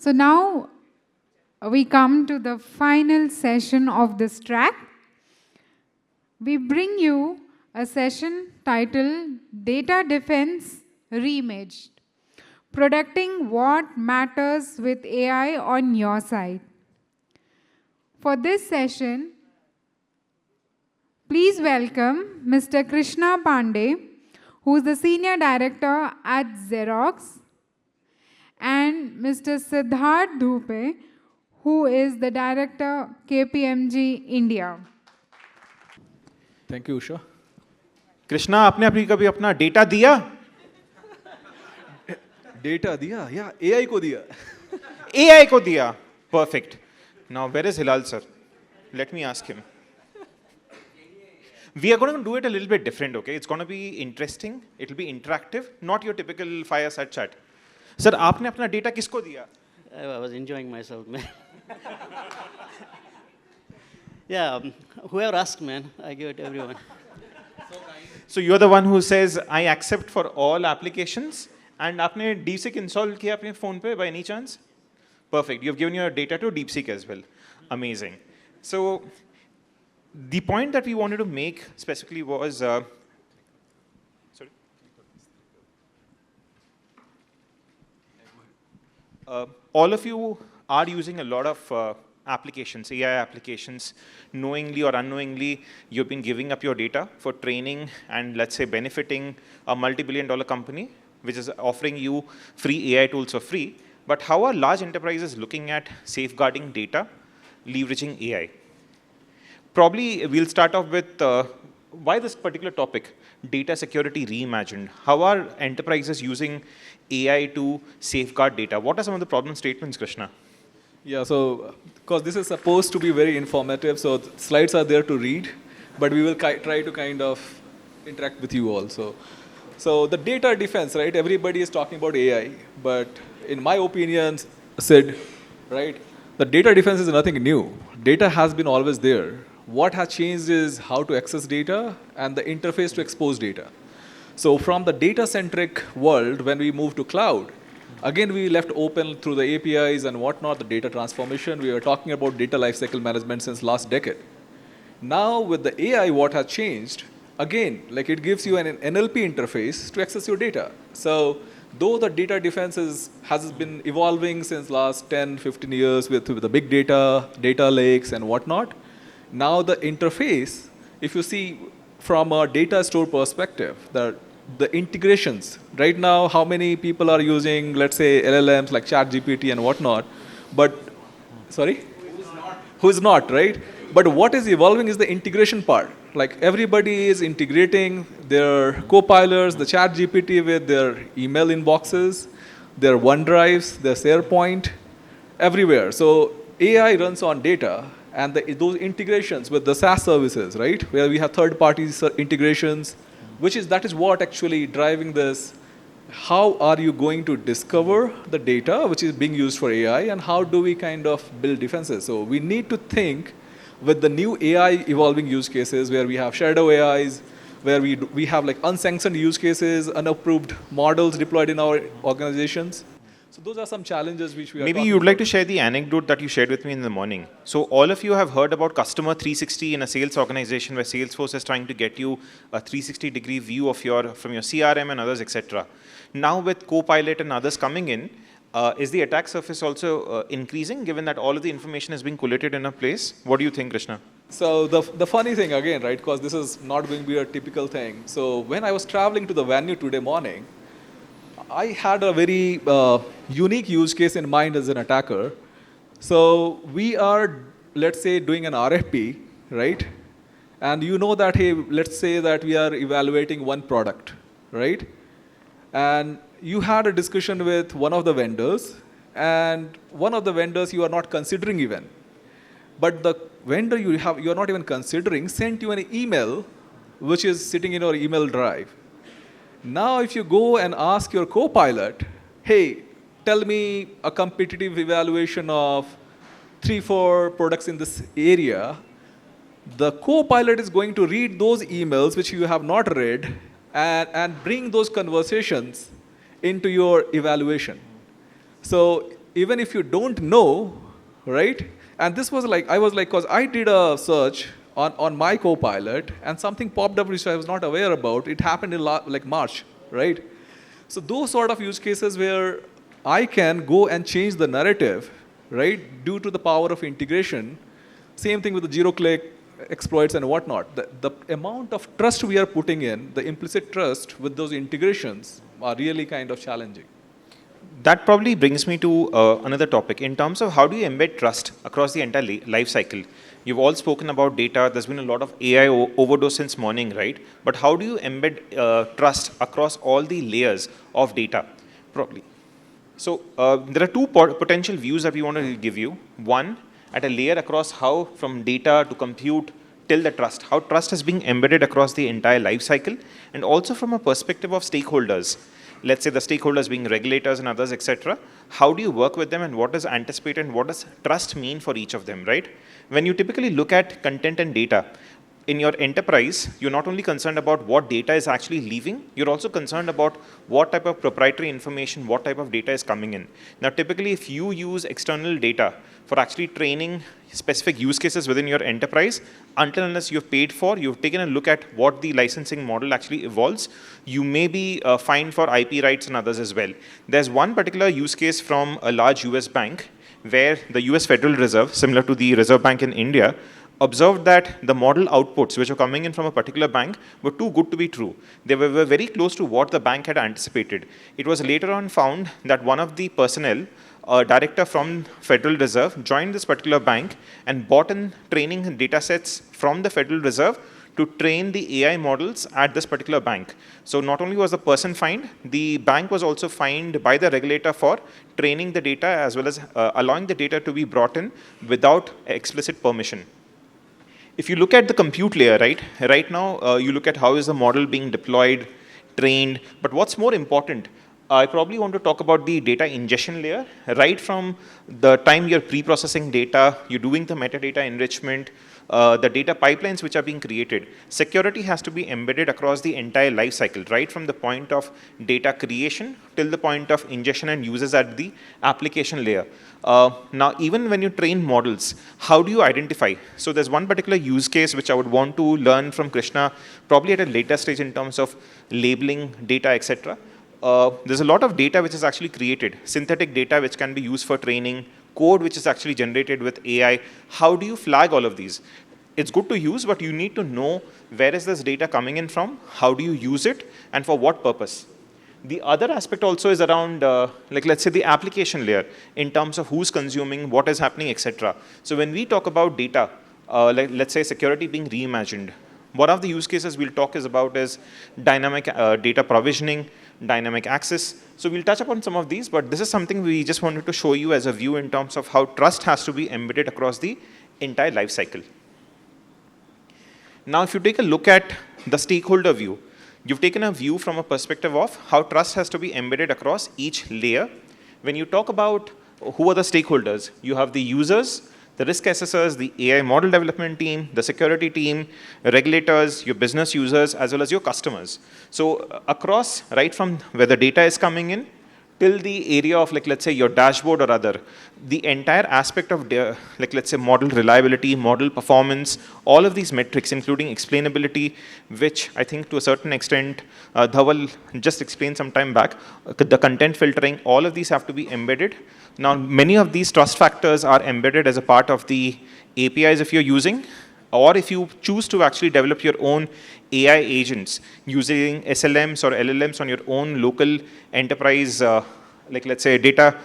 So now we come to the final session of this track. We bring you a session titled Data Defense Reimaged, protecting what matters with AI on your side. For this session, please welcome Mr. Krishna Pandey, who is the Senior Director at Xerox, and Mr. Siddharth Dhupe, who is the Director KPMG India. Thank you, Usha. Krishna आपने अभी कभी अपना data दिया data दिया या AI को दिया AI को दिया perfect now where is Hilal sir let me ask him we are going to do it a little bit different okay it's going to be interesting it will be interactive not your typical fireside chat sir आपने अपना data किसको दिया I was enjoying myself, man. Yeah, whoever asked, man, I give it to everyone. so you're the one who says I accept for all applications and आपने DeepSeek install किया अपने phone पे by any chance perfect you've given your data to DeepSeek as well amazing so the point that we wanted to make specifically was sorry all of you are using a lot of applications, AI applications, knowingly or unknowingly, you've been giving up your data for training and let's say benefiting a multi-billion-dollar company, which is offering you free AI tools for free. But how are large enterprises looking at safeguarding data, leveraging AI? Probably we'll start off with why this particular topic, data security reimagined. How are enterprises using AI to safeguard data? What are some of the problem statements, Krishna? Yeah, so because this is supposed to be very informative, so slides are there to read, but we will try to kind of interact with you also. So the data defense, right? Everybody is talking about AI, but in my opinion, Sid, right? The data defense is nothing new. Data has been always there. What has changed is how to access data and the interface to expose data. So from the data-centric world, when we move to cloud, again, we left open through the APIs and whatnot, the data transformation. We were talking about data lifecycle management since last decade. Now with the AI, what has changed, again, like it gives you an NLP interface to access your data. So though the data defense has been evolving since last 10, 15 years with the big data, data lakes and whatnot, now the interface, if you see from a data store perspective, the integrations, right now, how many people are using, let's say, LLMs like ChatGPT and whatnot, but, sorry? Who is not, right? But what is evolving is the integration part. Like everybody is integrating their co-pilots, the ChatGPT with their email inboxes, their OneDrives, their SharePoint, everywhere. So AI runs on data, and those integrations with the SaaS services, right? Where we have third-party integrations, that is what actually driving this. How are you going to discover the data which is being used for AI, and how do we kind of build defenses? So we need to think with the new AI evolving use cases where we have shadow AIs, where we have like unsanctioned use cases, unapproved models deployed in our organizations. So those are some challenges which we are Maybe you'd like to share the anecdote that you shared with me in the morning. So all of you have heard about Customer 360 in a sales organization where Salesforce is trying to get you a 360-degree view of from your CRM and others, etc. Now with Copilot and others coming in, is the attack surface also increasing given that all of the information is being collated in a place? What do you think, Krishna? So the funny thing again, right, because this is not going to be a typical thing. So when I was traveling to the venue today morning, I had a very unique use case in mind as an attacker. So we are, let's say, doing an RFP, right? And you know that, hey, let's say that we are evaluating one product, right? And you had a discussion with one of the vendors, and one of the vendors you are not considering even. But the vendor you are not even considering sent you an email which is sitting in your email drive. Now, if you go and ask your co-pilot, hey, tell me a competitive evaluation of 3-4 products in this area, the co-pilot is going to read those emails which you have not read and bring those conversations into your evaluation. So even if you don't know, right? And this was like, I was like, because I did a search on my Copilot, and something popped up which I was not aware about. It happened in like March, right? So those sort of use cases where I can go and change the narrative, right, due to the power of integration. Same thing with the zero-click exploits and whatnot. The amount of trust we are putting in, the implicit trust with those integrations are really kind of challenging. That probably brings me to another topic. In terms of how do you embed trust across the entire life cycle? You've all spoken about data. There's been a lot of AI overdose since morning, right? But how do you embed trust across all the layers of data? Probably. So there are two potential views that we want to give you. One, at a layer across how from data to compute till the trust, how trust is being embedded across the entire life cycle, and also from a perspective of stakeholders. Let's say the stakeholders being regulators and others, etc. How do you work with them, and what is anticipated, and what does trust mean for each of them, right? When you typically look at content and data, in your enterprise, you're not only concerned about what data is actually leaving, you're also concerned about what type of proprietary information, what type of data is coming in. Now, typically, if you use external data for actually training specific use cases within your enterprise, until unless you've paid for, you've taken a look at what the licensing model actually evolves, you may be fined for IP rights and others as well. There's one particular use case from a large US bank where the US Federal Reserve, similar to the Reserve Bank in India, observed that the model outputs which were coming in from a particular bank were too good to be true. They were very close to what the bank had anticipated. It was later on found that one of the personnel, a director from Federal Reserve, joined this particular bank and bought in training data sets from the Federal Reserve to train the AI models at this particular bank. So not only was the person fined, the bank was also fined by the regulator for training the data as well as allowing the data to be brought in without explicit permission. If you look at the compute layer, right now, you look at how is the model being deployed, trained, but what's more important, I probably want to talk about the data ingestion layer, right from the time you're pre-processing data, you're doing the metadata enrichment, the data pipelines which are being created. Security has to be embedded across the entire life cycle, right from the point of data creation till the point of ingestion and uses at the application layer. Now, even when you train models, how do you identify? So there's one particular use case which I would want to learn from Krishna, probably at a later stage in terms of labeling data, etc. There's a lot of data which is actually created, synthetic data which can be used for training, code which is actually generated with AI. How do you flag all of these? It's good to use, but you need to know where is this data coming in from, how do you use it, and for what purpose. The other aspect also is around, like let's say the application layer in terms of who's consuming, what is happening, etc. So when we talk about data, let's say security being reimagined, one of the use cases we'll talk is about is dynamic data provisioning, dynamic access. So we'll touch upon some of these, but this is something we just wanted to show you as a view in terms of how trust has to be embedded across the entire life cycle. Now, if you take a look at the stakeholder view, you've taken a view from a perspective of how trust has to be embedded across each layer. When you talk about who are the stakeholders, you have the users, the risk assessors, the AI model development team, the security team, regulators, your business users, as well as your customers. So across, right from where the data is coming in, till the area of, like, let's say, your dashboard or other, the entire aspect of, like, let's say, model reliability, model performance, all of these metrics, including explainability, which I think to a certain extent, Dhaval just explained some time back, the content filtering, all of these have to be embedded. Now, many of these trust factors are embedded as a part of the APIs if you're using, or if you choose to actually develop your own AI agents using SLMs or LLMs on your own local enterprise, like let's say data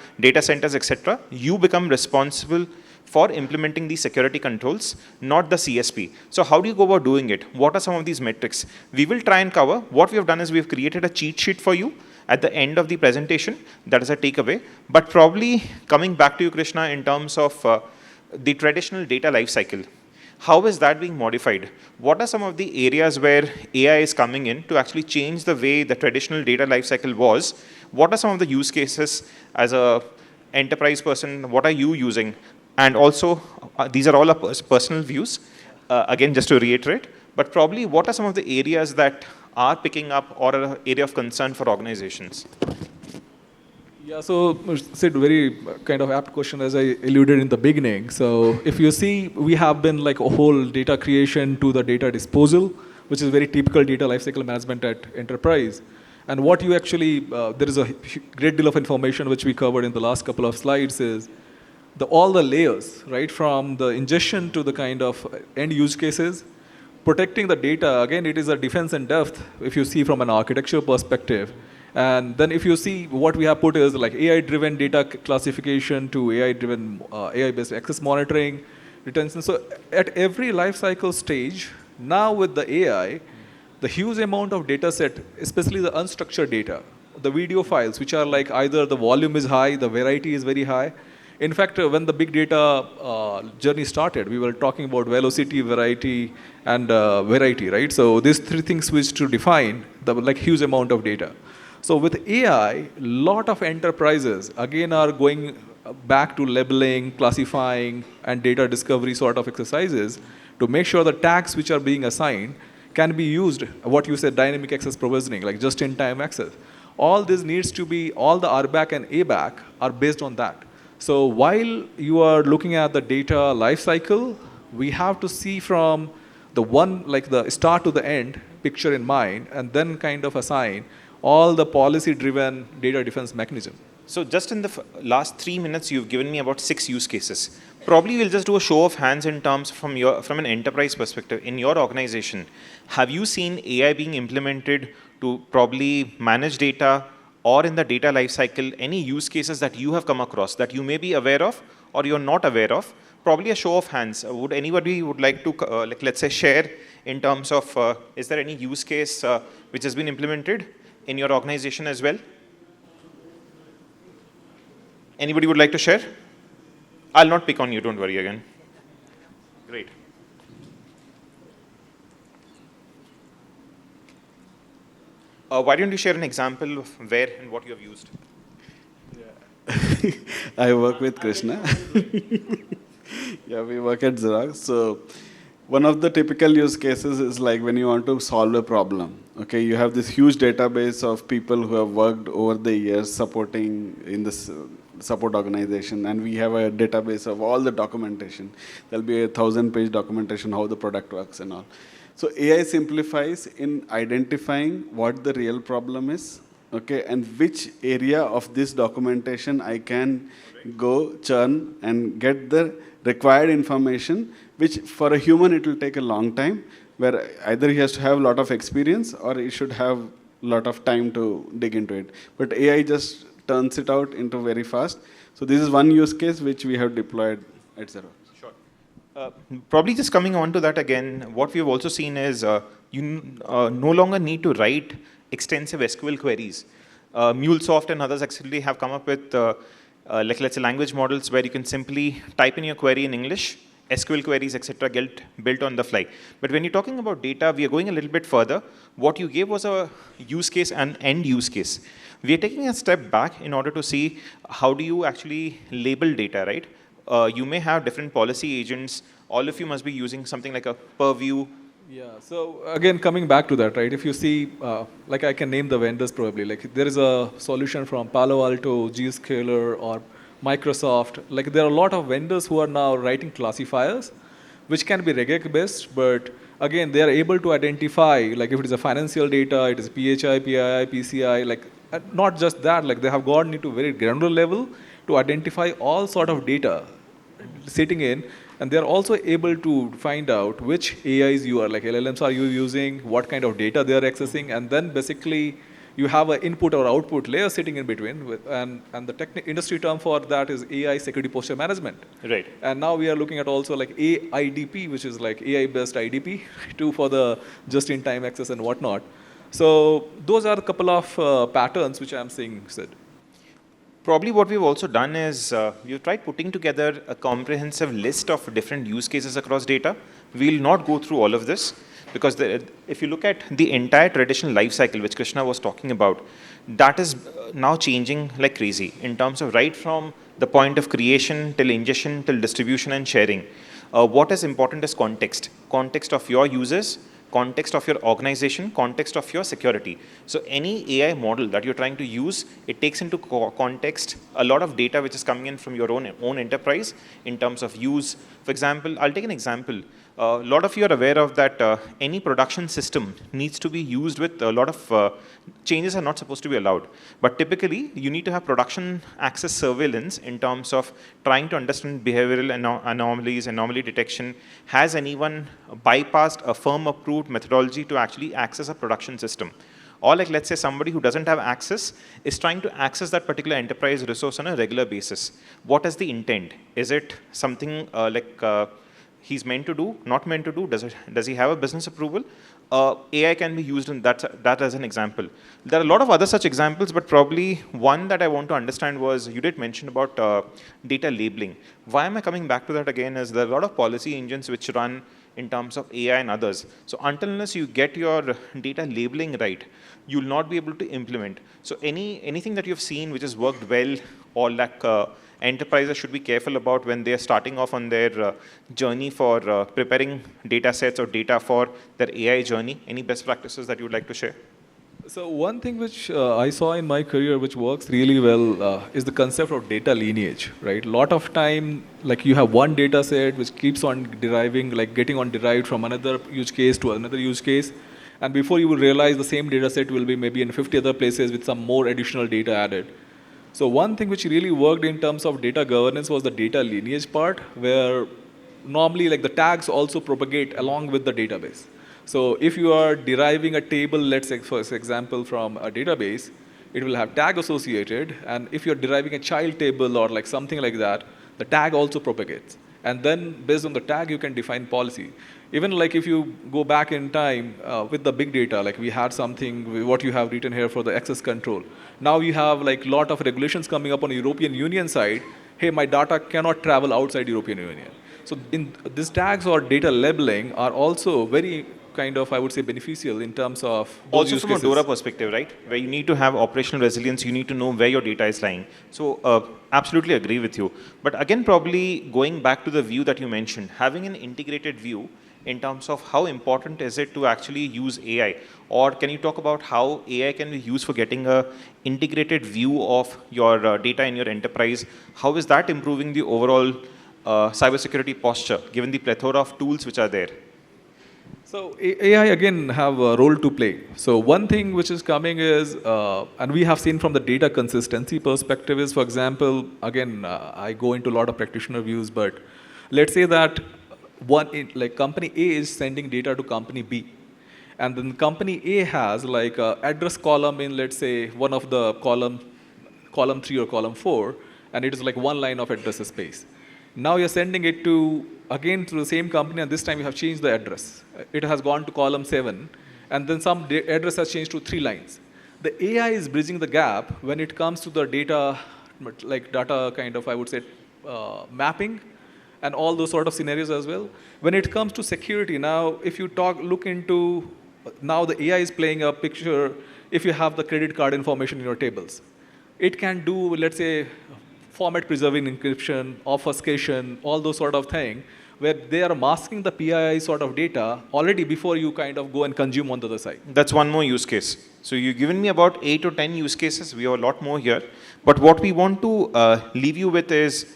centers, etc., you become responsible for implementing these security controls, not the CSP. So how do you go about doing it? What are some of these metrics? We will try and cover. What we have done is we've created a cheat sheet for you at the end of the presentation. That is a takeaway. But probably coming back to you, Krishna, in terms of the traditional data lifecycle, how is that being modified? What are some of the areas where AI is coming in to actually change the way the traditional data lifecycle was? What are some of the use cases as a enterprise person? What are you using? And also, these are all our personal views. Again, just to reiterate, but probably what are some of the areas that are picking up or an area of concern for organizations? Yeah, so Sid, very kind of apt question as I alluded in the beginning. So if you see, we have been like a whole data creation to the data disposal, which is very typical data lifecycle management at enterprise. And what you actually, there is a great deal of information which we covered in the last couple of slides is all the layers, right, from the ingestion to the kind of end use cases, protecting the data. Again, it is a defense in depth if you see from an architecture perspective. And then if you see what we have put is like AI-driven data classification to AI-driven, AI-based access monitoring, retention. So at every life cycle stage, now with the AI, the huge amount of data set, especially the unstructured data, the video files, which are like either the volume is high, the variety is very high. In fact, when the big data journey started, we were talking about velocity, variety, and variety, right? So these three things which to define the like huge amount of data. So with AI, lot of enterprises again are going back to labeling, classifying, and data discovery sort of exercises to make sure the tags which are being assigned can be used, what you said, dynamic access provisioning, like just-in-time access. All this needs to be, all the RBAC and ABAC are based on that. So while you are looking at the data lifecycle, we have to see from the one, like the start to the end picture in mind, and then kind of assign all the policy-driven data defense mechanism. So just in the last 3 minutes, you've given me about 6 use cases. Probably we'll just do a show of hands in terms from an enterprise perspective. In your organization, have you seen AI being implemented to probably manage data or in the data lifecycle, any use cases that you have come across that you may be aware of or you're not aware of? Probably a show of hands. Would anybody would like to, like, let's say, share in terms of, is there any use case which has been implemented in your organization as well? Anybody would like to share? I'll not pick on you, don't worry again. Great. Why don't you share an example of where and what you have used? Yeah. I work with Krishna. Yeah, we work at Xerox. So one of the typical use cases is like when you want to solve a problem. Okay, you have this huge database of people who have worked over the years supporting in this support organization, and we have a database of all the documentation. There'll be a 1,000-page documentation how the product works and all. So AI simplifies in identifying what the real problem is, okay, and which area of this documentation I can go churn and get the required information, which for a human it will take a long time, where either he has to have a lot of experience or he should have a lot of time to dig into it. But AI just turns it out into very fast. So this is one use case which we have deployed at Xerox. Probably just coming on to that again, what we've also seen is you no longer need to write extensive SQL queries. MuleSoft and others actually have come up with, like, let's say, language models where you can simply type in your query in English, SQL queries, etc., get built on the fly. But when you're talking about data, we are going a little bit further. What you gave was a use case and end use case. We are taking a step back in order to see how do you actually label data, right? You may have different policy agents. All of you must be using something like a purview. Yeah, so again, coming back to that, right? If you see, like I can name the vendors probably, like there is a solution from Palo Alto, Zscaler, or Microsoft. Like there are a lot of vendors who are now writing classifiers, which can be regex based, but again, they are able to identify, like if it is a financial data, it is PHI, PII, PCI, like not just that, like they have gone into very granular level to identify all sort of data sitting in, and they're also able to find out which AIs you are, like LLMs are you using, what kind of data they are accessing, and then basically you have an input or output layer sitting in between, and the industry term for that is AI security posture management. Right. And now we are looking at also like AIDP, which is like AI-based IDP, too, for the just-in-time access and whatnot. So those are a couple of patterns which I'm seeing, Sid. Probably what we've also done is we've tried putting together a comprehensive list of different use cases across data. We'll not go through all of this because if you look at the entire traditional life cycle, which Krishna was talking about, that is now changing like crazy in terms of right from the point of creation till ingestion till distribution and sharing. What is important is context. Context of your users, context of your organization, context of your security. So any AI model that you're trying to use, it takes into context a lot of data which is coming in from your own enterprise in terms of use. For example, I'll take an example. A lot of you are aware of that any production system needs to be used with a lot of changes are not supposed to be allowed. But typically, you need to have production access surveillance in terms of trying to understand behavioral anomalies, anomaly detection. Has anyone bypassed a firm-approved methodology to actually access a production system? Or like, let's say somebody who doesn't have access is trying to access that particular enterprise resource on a regular basis. What is the intent? Is it something he's meant to do, not meant to do? Does he have a business approval? AI can be used in that as an example. There are a lot of other such examples, but probably one that I want to understand was, you did mention about data labeling. Why am I coming back to that again is there are a lot of policy engines which run in terms of AI and others. So unless you get your data labeling right, you'll not be able to implement. So anything that you've seen which has worked well, or like enterprises should be careful about when they're starting off on their journey for preparing data sets or data for their AI journey? Any best practices that you would like to share? So one thing which I saw in my career which works really well is the concept of data lineage, right? A lot of time, like you have one data set which keeps on deriving, like getting on derived from another use case to another use case. And before you will realize the same data set will be maybe in 50 other places with some more additional data added. So one thing which really worked in terms of data governance was the data lineage part, where normally like the tags also propagate along with the database. So if you are deriving a table, let's say for example from a database, it will have tag associated, and if you're deriving a child table or like something like that, the tag also propagates. And then based on the tag, you can define policy. Even like if you go back in time with the big data, like we had something, what you have written here for the access control. Now you have like lot of regulations coming up on the European Union side. Hey, my data cannot travel outside European Union. So in these tags or data labeling are also very kind of, I would say, beneficial in terms of those also use from cases. a DORA perspective, right? Where you need to have operational resilience, you need to know where your data is lying. So absolutely agree with you. But again, probably going back to the view that you mentioned, having an integrated view in terms of how important is it to actually use AI? Or can you talk about how AI can be used for getting a integrated view of your data in your enterprise? How is that improving the overall cybersecurity posture, given the plethora of tools which are there? So AI again have a role to play. So one thing which is coming is, and we have seen from the data consistency perspective is, for example, again, I go into a lot of practitioner views, but let's say that like company A is sending data to company B. And then company A has like a address column in, let's say, one of the column 3 or column 4, and it is like one line of address space. Now you're sending it to, again, to the same company, and this time you have changed the address. It has gone to column 7, and then some address has changed to 3 lines. The AI is bridging the gap when it comes to the data, like data kind of, I would say, mapping, and all those sort of scenarios as well. When it comes to security, now if you look into, now the AI is playing a picture, if you have the credit card information in your tables. It can do, let's say, format preserving encryption, obfuscation, all those sort of thing, where they are masking the PII sort of data already before you kind of go and consume on the other side. That's one more use case. So you've given me about 8 or 10 use cases. We have a lot more here. But what we want to leave you with is,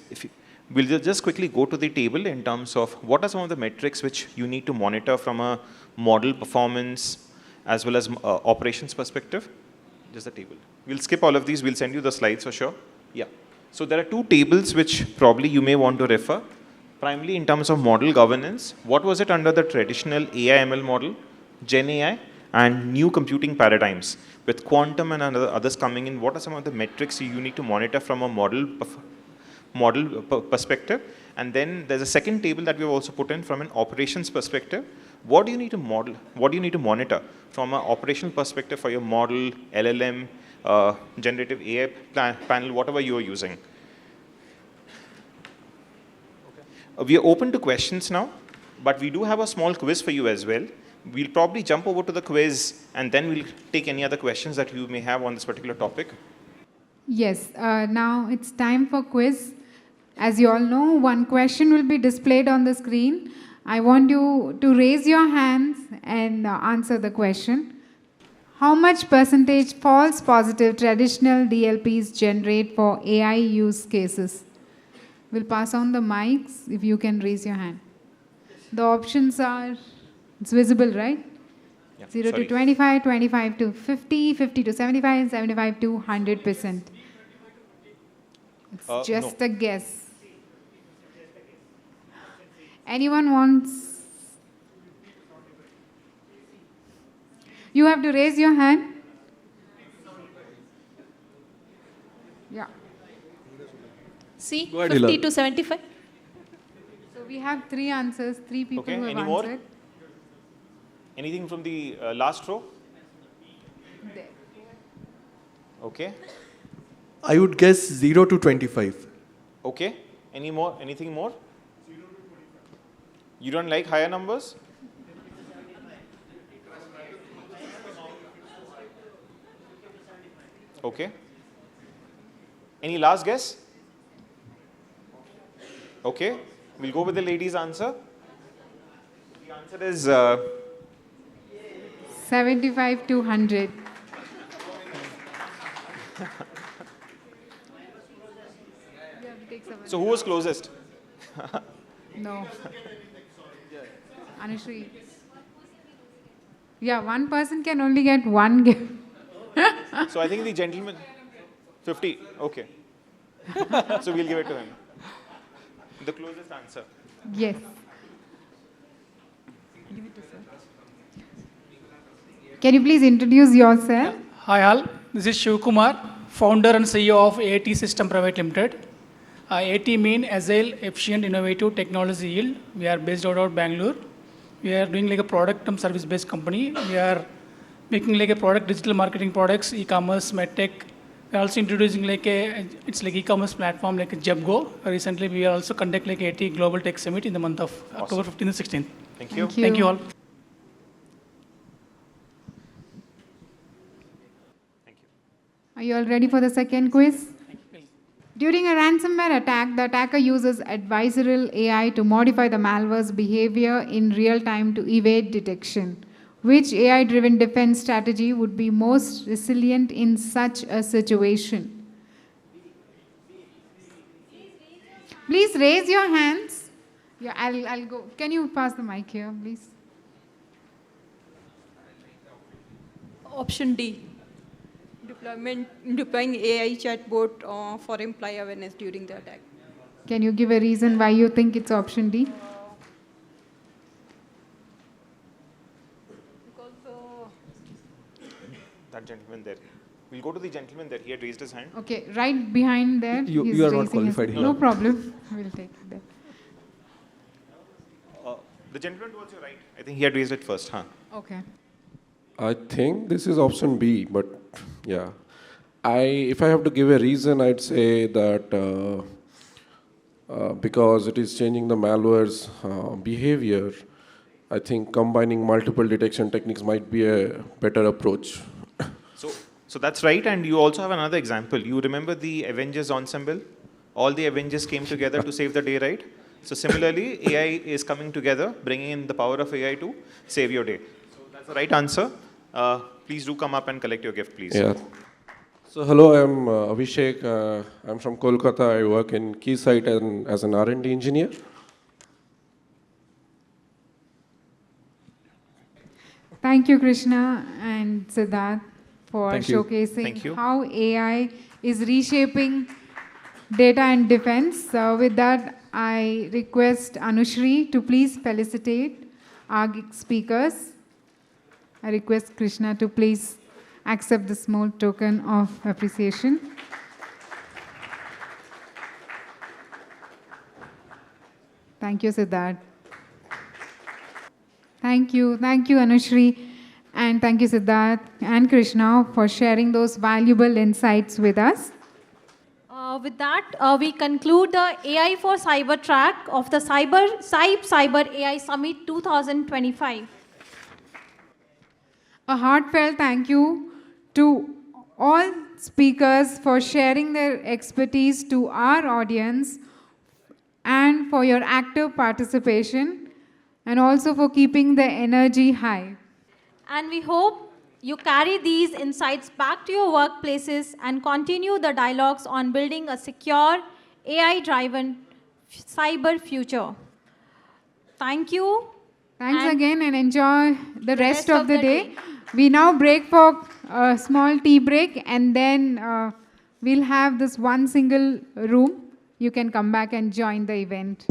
we'll just quickly go to the table in terms of what are some of the metrics which you need to monitor from a model performance as well as operations perspective. Just the table. We'll skip all of these. We'll send you the slides for sure. Yeah. So there are 2 tables which probably you may want to refer. Primarily in terms of model governance, what was it under the traditional AI/ML model, Gen AI, and new computing paradigms? With quantum and others coming in, what are some of the metrics you need to monitor from a model perspective? And then there's a second table that we've also put in from an operations perspective. What do you need to model? What do you need to monitor from an operational perspective for your model, LLM, generative AI panel, whatever you are using? We are open to questions now, but we do have a small quiz for you as well. We'll probably jump over to the quiz, and then we'll take any other questions that you may have on this particular topic. Yes, now it's time for quiz. As you all know, one question will be displayed on the screen. I want you to raise your hands and answer the question. How much percentage false positive traditional DLPs generate for AI use cases? We'll pass on the mics if you can raise your hand. The options are, it's visible, right? Yeah, 0 sorry. to 25, 25 to 50, 50 to 75, 75 to 100%. It's just No. a guess. Anyone wants? You have to raise your hand. Yeah. See, Go ahead, 50 Hilal. to 75. So we have three answers, three people Okay, who have any more? answered. Anything from the last row? There. Okay. I would guess 0 to 25. Okay. Any more? Anything more? You don't like higher numbers? Okay. Any last guess? Okay. We'll go with the lady's answer. The answer is 75 to 100. so who was closest? No. Anushri. Yeah, one person can only get one gift. So I think the gentleman 50. Okay. So we'll give it to him. The closest answer. Yes. Can you please introduce yourself? Hi all, this is Shiv Kumar, founder and CEO of AT System Private Limited. AT mean Agile, Efficient, Innovative Technology Yield. We are based out of Bangalore. We are doing like a product and service based company. We are making like a product, digital marketing products, e-commerce, medtech. We are also introducing like it's like e-commerce platform like a Jebgo. Recently we are also conduct like AT Global Tech Summit in the month of October 15th and 16th. Thank you. Thank you all. Are you all ready for the second quiz? During a ransomware attack, the attacker uses adversarial AI to modify the malware's behavior in real time to evade detection. Which AI-driven defense strategy would be most resilient in such a situation? Please raise your hands. Yeah, I'll go. Can you pass the mic here, please? Option D. Deploying AI chatbot for employee awareness during the attack. Can you give a reason why you think it's option D? Because That gentleman there. We'll go to the gentleman there. He had raised his hand. Okay, right behind there. You he's are not raising his- qualified here. No problem. We'll take it there. The gentleman towards your right. I think he had raised it first, huh? Okay. I think this is option B, but yeah. If I have to give a reason, I'd say that because it is changing the malware's behavior, I think combining multiple detection techniques might be a better approach. So that's right. And you also have another example. You remember the Avengers ensemble? All the Avengers came together to save the day, right? So similarly, AI is coming together, bringing in the power of AI to save your day. So that's the right answer. Please do come up and collect your gift, please. Yeah. So hello, I'm Abhishek. I'm from Kolkata. I work in Keysight as an R&D engineer. Thank you, Krishna and Siddharth, for Thank you. showcasing Thank you. how AI is reshaping data and defense. With that, I request Anushri to please felicitate our speakers. I request Krishna to please accept the small token of appreciation. Thank you, Siddharth. Thank you, Anushri, and thank you, Siddharth and Krishna, for sharing those valuable insights with us. With that, we conclude the AI for Cyber track of the Cyber AI Summit 2025. A heartfelt thank you to all speakers for sharing their expertise to our audience and for your active participation. and also for keeping the energy high. And we hope you carry these insights back to your workplaces and continue the dialogues on building a secure, AI-driven cyber future. Thank you. Thanks and again and enjoy the rest of the day. We now break for a small tea break, and then we'll have this one single room. You can come back and join the event.